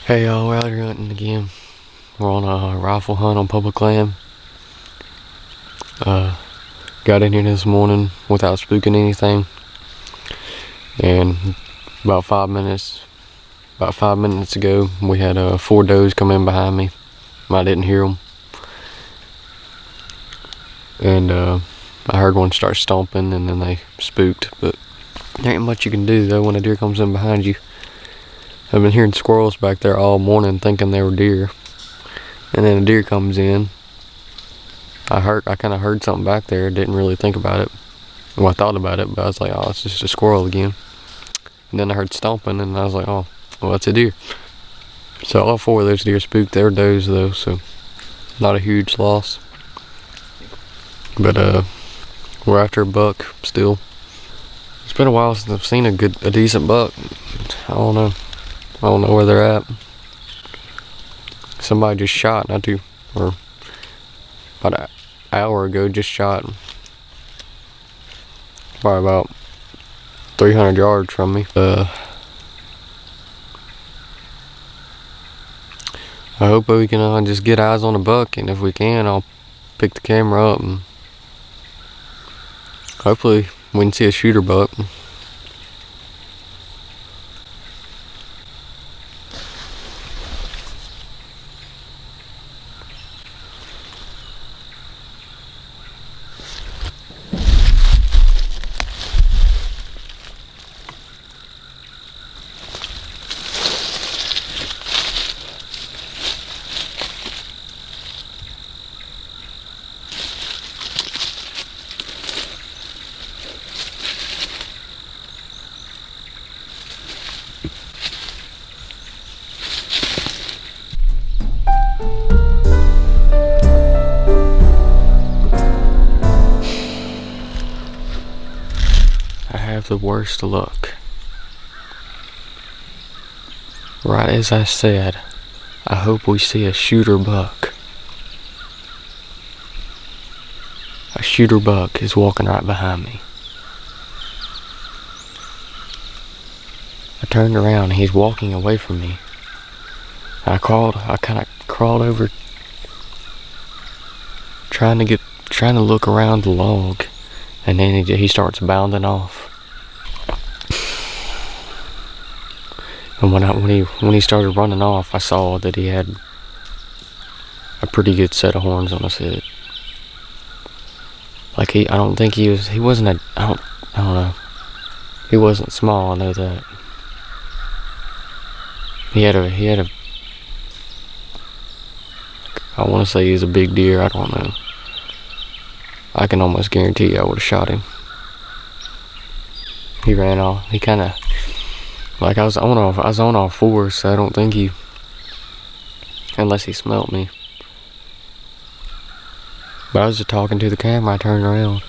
Hey y'all, we're out here hunting again. We're on a rifle hunt on public land. Got in here this morning without spooking anything. And about 5 minutes ago, we had 4 does come in behind me. I didn't hear them. And I heard one start stomping and then they spooked. But there ain't much you can do though when a deer comes in behind you. I've been hearing squirrels back there all morning thinking they were deer. And then a deer comes in. I kind of heard something back there, didn't really think about it. Well, I thought about it, but I was like, oh, it's just a squirrel again. And then I heard stomping, and I was like, oh, well, that's a deer. So all 4 of those deer spooked. They were does, though, so not a huge loss. But we're after a buck still. It's been a while since I've seen a decent buck. I don't know where they're at. Somebody just shot, or about an hour ago, just shot probably about 300 yards from me. I hope we can just get eyes on a buck, and if we can, I'll pick the camera up and hopefully we can see a shooter buck. I have the worst luck. Right as I said, I hope we see a shooter buck. A shooter buck is walking right behind me. I turned around and he's walking away from me. I kind of crawled over, trying to look around the log, and then he starts bounding off. And when he started running off, I saw that he had a pretty good set of horns on his head. Like I don't know. He wasn't small, I know that. He had a I want to say he was a big deer, I don't know. I can almost guarantee you I would have shot him. He ran off. He kind of, like I was on all 4s, so I don't think unless he smelt me. But I was just talking to the camera, I turned around,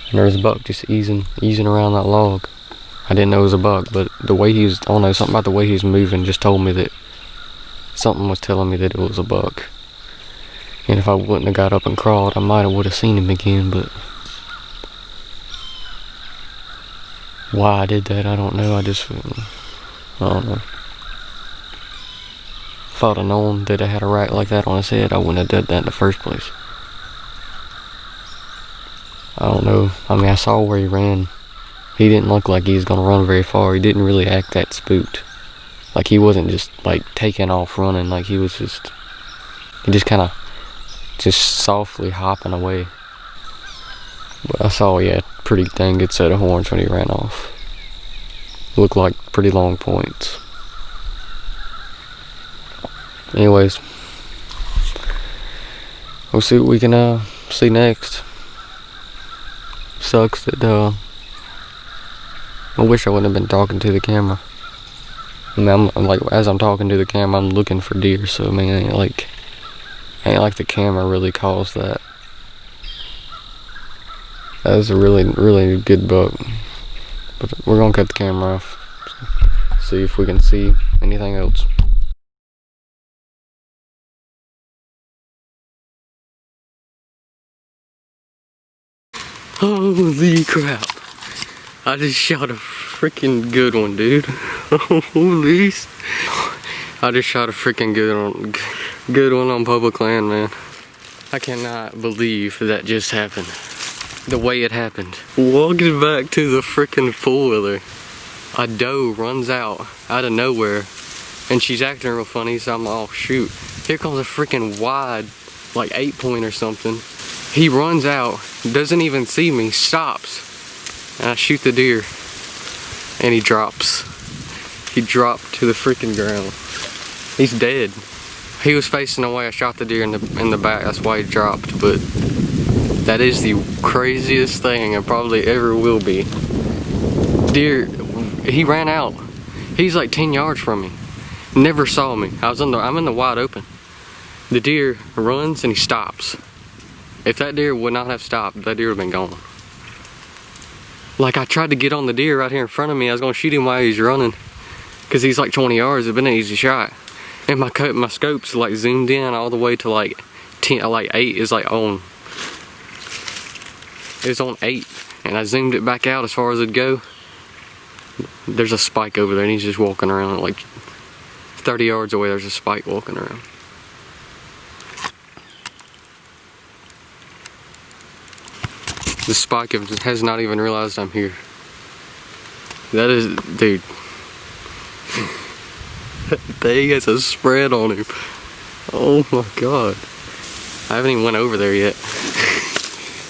and there was a buck just easing around that log. I didn't know it was a buck, but the way he was, I don't know, something about the way he was moving just told me that something was telling me that it was a buck. And if I wouldn't have got up and crawled, I would have seen him again, but why I did that, I don't know. I don't know. If I'd have known that it had a rack like that on his head, I wouldn't have done that in the first place. I don't know. I mean, I saw where he ran. He didn't look like he was gonna run very far. He didn't really act that spooked. Like he wasn't just like taking off running. Like he just kind of softly hopping away. But I saw he had a pretty dang good set of horns when he ran off. Looked like pretty long points. Anyways, we'll see what we can see next. Sucks that I wish I wouldn't have been talking to the camera. I mean, I'm like, as I'm talking to the camera, I'm looking for deer, so I mean, it ain't like the camera really caused that. That was a really, really good buck. But we're gonna cut the camera off, see if we can see anything else. Holy crap. I just shot a freaking good one, dude. Holy. I just shot a freaking good one on public land, man. I cannot believe that just happened. The way it happened. Walking back to the freaking four-wheeler, a doe runs out of nowhere, and she's acting real funny, so I'm like, oh shoot. Here comes a freaking wide, like 8-point or something. He runs out, doesn't even see me, stops, and I shoot the deer, and he drops. He dropped to the freaking ground. He's dead. He was facing away. I shot the deer in the back. That's why he dropped. But that is the craziest thing I probably ever will be. Deer, he ran out. He's like 10 yards from me. Never saw me. I'm in the wide open. The deer runs and he stops. If that deer would not have stopped, that deer would have been gone. Like, I tried to get on the deer right here in front of me. I was gonna shoot him while he's running, cause he's like 20 yards. It'd been an easy shot. And my scope's like zoomed in all the way to like 10, like 8 is like on. It's on 8, and I zoomed it back out as far as it'd go. There's a spike over there, and he's just walking around like 30 yards away. There's a spike walking around. The spike has not even realized I'm here. That is, dude. That thing has a spread on him. Oh my god. I haven't even went over there yet.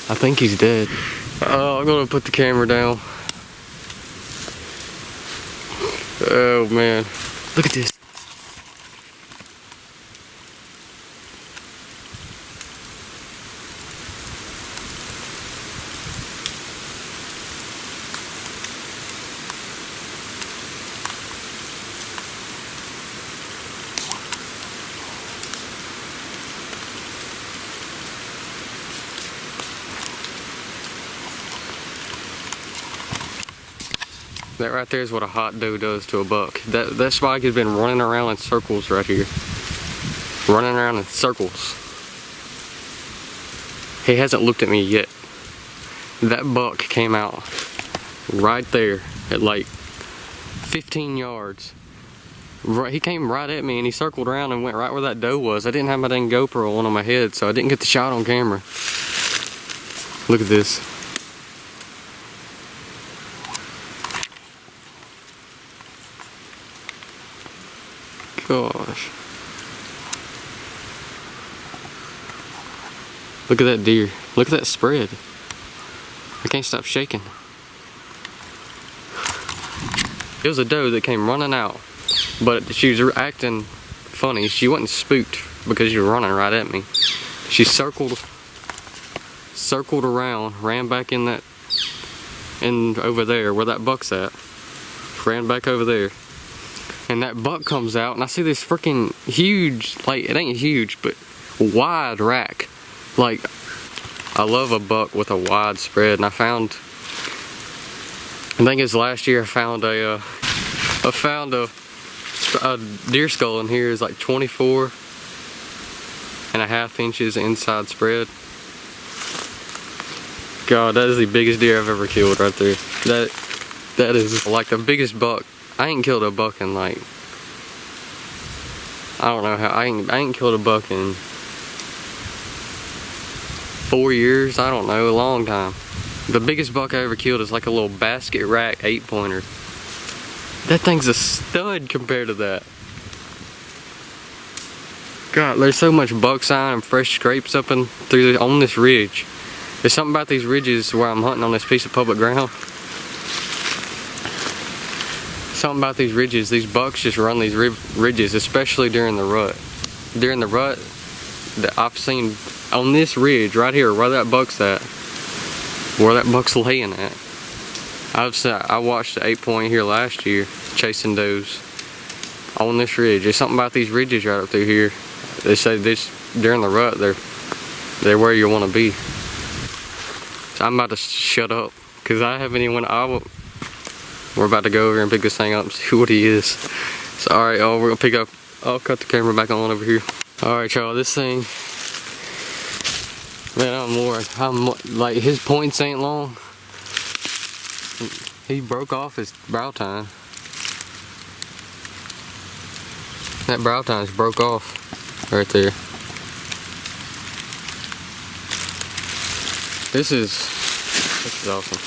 I think he's dead. Oh, I'm gonna put the camera down. Oh man. Look at this. That right there is what a hot doe does to a buck. That spike has been running around in circles right here. Running around in circles. He hasn't looked at me yet. That buck came out right there at like 15 yards. Right, he came right at me and he circled around and went right where that doe was. I didn't have my dang GoPro on my head, so I didn't get the shot on camera. Look at this. Gosh. Look at that deer. Look at that spread. I can't stop shaking. It was a doe that came running out, but she was acting funny. She wasn't spooked because she was running right at me. She circled around, ran back in over there where that buck's at. Ran back over there. And that buck comes out, and I see this freaking huge, like, it ain't huge, but wide rack. Like, I love a buck with a wide spread, and I think it was last year, I found a deer skull in here. Is like 24.5 inches inside spread. God, that is the biggest deer I've ever killed right there. That is like the biggest buck. I ain't killed a buck in like, I don't know how, I ain't killed a buck in 4 years, I don't know, a long time. The biggest buck I ever killed is like a little basket rack 8-pointer. That thing's a stud compared to that. God, there's so much buck sign and fresh scrapes up on this ridge. There's something about these ridges where I'm hunting on this piece of public ground. Something about these ridges, these bucks just run these ridges, especially during the rut. During the rut, I've seen on this ridge right here, where that buck's at, where that buck's laying at. I watched the 8-point here last year, chasing does on this ridge. There's something about these ridges right up through here. They say this during the rut, they're where you want to be. So I'm about to shut up, cause I haven't even. We're about to go over and pick this thing up and see what he is. So alright y'all, we're gonna pick up, I'll cut the camera back on over here. Alright y'all, this thing, man, I'm like, his points ain't long. He broke off his brow tine. That brow tine's broke off right there. This is awesome.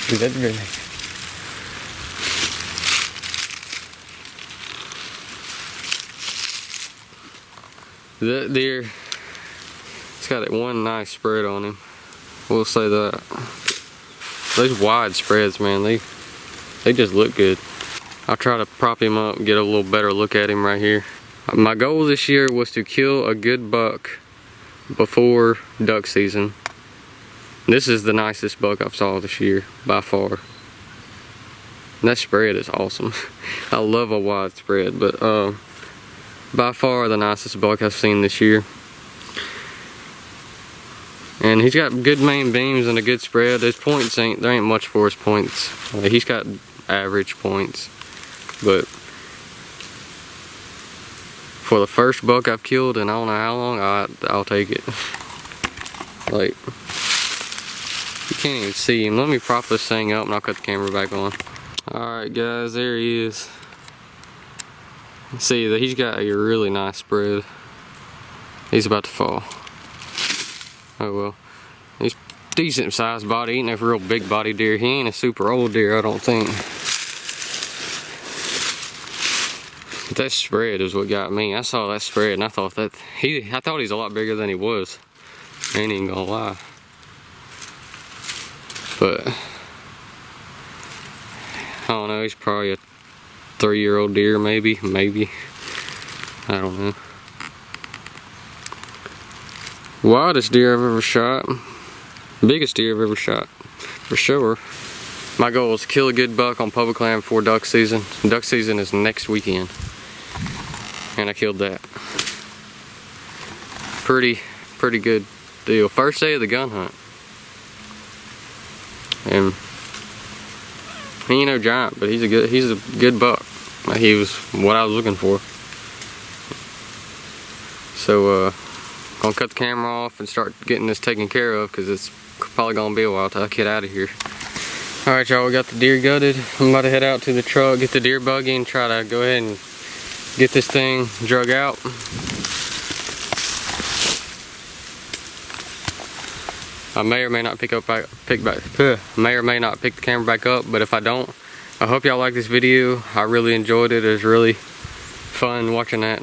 Dude, that's really nice. That deer, it's got that one nice spread on him. We'll say that. Those wide spreads, man, they just look good. I'll try to prop him up and get a little better look at him right here. My goal this year was to kill a good buck before duck season. This is the nicest buck I've saw this year, by far. And that spread is awesome. I love a wide spread, but by far the nicest buck I've seen this year. And he's got good main beams and a good spread. His points there ain't much for his points. He's got average points, but for the first buck I've killed in I don't know how long, I'll take it. Like, you can't even see him. Let me prop this thing up and I'll cut the camera back on. Alright guys, there he is. See that he's got a really nice spread. He's about to fall. Oh well. He's decent sized body. He ain't a real big body deer. He ain't a super old deer, I don't think. But that spread is what got me. I saw that spread and I thought I thought he's a lot bigger than he was. I ain't even gonna lie. But I don't know, he's probably a 3-year-old deer, maybe. I don't know. Wildest deer I've ever shot. Biggest deer I've ever shot, for sure. My goal is to kill a good buck on public land before duck season. Duck season is next weekend. And I killed that. Pretty good deal. First day of the gun hunt. And he ain't no giant, but he's a good buck. He was what I was looking for. So gonna cut the camera off and start getting this taken care of, because it's probably gonna be a while till I get out of here. Alright y'all, we got the deer gutted. I'm about to head out to the truck, get the deer buggy, and try to go ahead and get this thing drug out. I may or may not pick the camera back up, but if I don't, I hope y'all like this video. I really enjoyed it. It was really fun watching that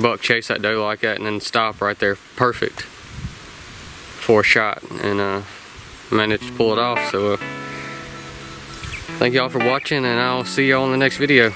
buck chase that doe like that and then stop right there, perfect for a shot, and managed to pull it off. So thank y'all for watching, and I'll see y'all in the next video.